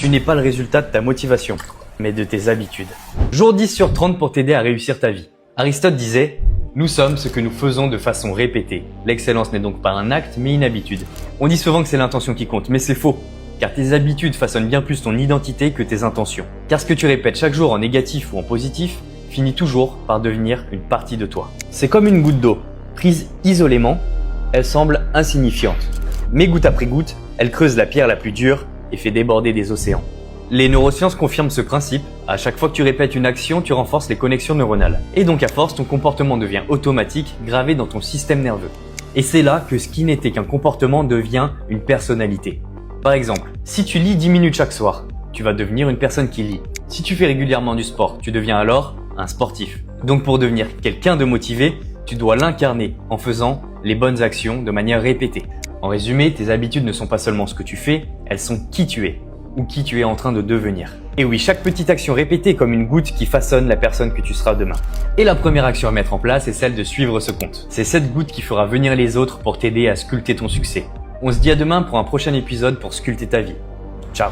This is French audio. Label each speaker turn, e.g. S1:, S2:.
S1: Tu n'es pas le résultat de ta motivation, mais de tes habitudes. Jour 10 sur 30 pour t'aider à réussir ta vie. Aristote disait « Nous sommes ce que nous faisons de façon répétée. L'excellence n'est donc pas un acte, mais une habitude. » On dit souvent que c'est l'intention qui compte, mais c'est faux. Car tes habitudes façonnent bien plus ton identité que tes intentions. Car ce que tu répètes chaque jour en négatif ou en positif finit toujours par devenir une partie de toi. C'est comme une goutte d'eau. Prise isolément, elle semble insignifiante. Mais goutte après goutte, elle creuse la pierre la plus dure et fait déborder des océans. Les neurosciences confirment ce principe. À chaque fois que tu répètes une action, tu renforces les connexions neuronales. Et donc à force, ton comportement devient automatique, gravé dans ton système nerveux. Et c'est là que ce qui n'était qu'un comportement devient une personnalité. Par exemple, si tu lis 10 minutes chaque soir, tu vas devenir une personne qui lit. Si tu fais régulièrement du sport, tu deviens alors un sportif. Donc pour devenir quelqu'un de motivé, tu dois l'incarner en faisant les bonnes actions de manière répétée. En résumé, tes habitudes ne sont pas seulement ce que tu fais, elles sont qui tu es ou qui tu es en train de devenir. Et oui, chaque petite action répétée est comme une goutte qui façonne la personne que tu seras demain. Et la première action à mettre en place est celle de suivre ce compte. C'est cette goutte qui fera venir les autres pour t'aider à sculpter ton succès. On se dit à demain pour un prochain épisode pour sculpter ta vie. Ciao!